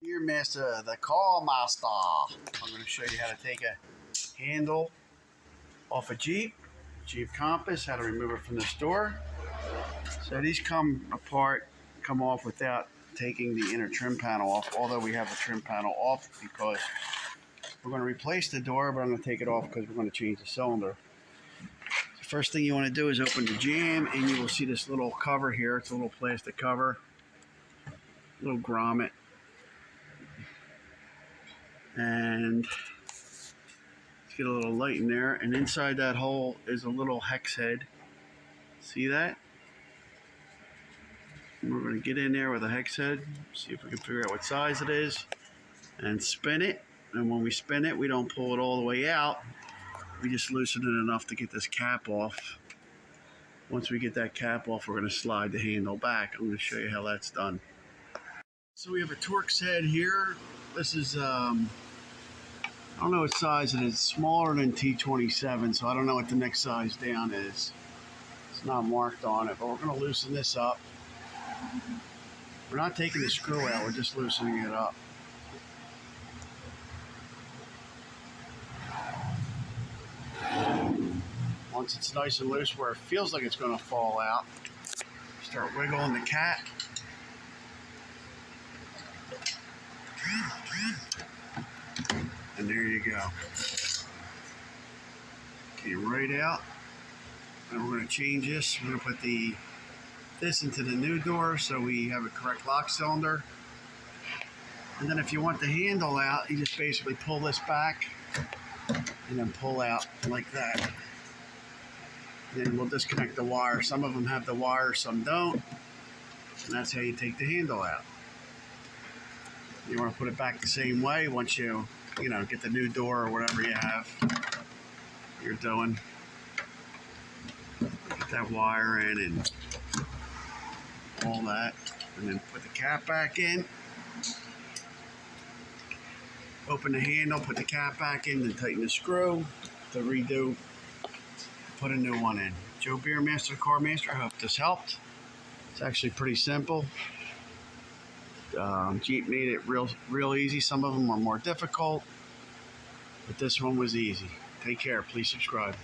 Here, Master, the Car Master. I'm going to show you how to take a handle off a Jeep Compass, how to remove it from the store. So these come off without taking the inner trim panel off, although we have the trim panel off because we're going to replace the door, but I'm going to take it off because we're going to change the cylinder. The first thing you want to do is open the jam, and you will see this little cover here. It's a little plastic cover, little grommet. And let's get a little light in there, and inside that hole is a little hex head. See that? And we're going to get in there with a hex head, see if we can figure out what size it is, and spin it. And when we spin it, we don't pull it all the way out. We just loosen it enough to get this cap off. Once we get that cap off, we're going to slide the handle back. I'm going to show you how that's done. So we have a Torx head here. This is I don't know what size it is. It's smaller than T27, so I don't know what the next size down is. It's not marked on it, but we're going to loosen this up. We're not taking the screw out, we're just loosening it up. Once it's nice and loose where it feels like it's going to fall out, start wiggling the cat. And there you go. Came right out. And we're going to change this. We're going to put this into the new door so we have a correct lock cylinder. And then if you want the handle out, you just basically pull this back and then pull out like that. And then we'll disconnect the wire. Some of them have the wire, some don't. And that's how you take the handle out. You want to put it back the same way once you get the new door or whatever you have you're doing. Get that wire in and all that, and then put the cap back in. Open the handle, put the cap back in, then tighten the screw to redo. Put a new one in. Joe Beermaster, Car Master. I hope this helped. It's actually pretty simple. Jeep made it real easy. Some of them are more difficult, but this one was easy. Take care. Please subscribe.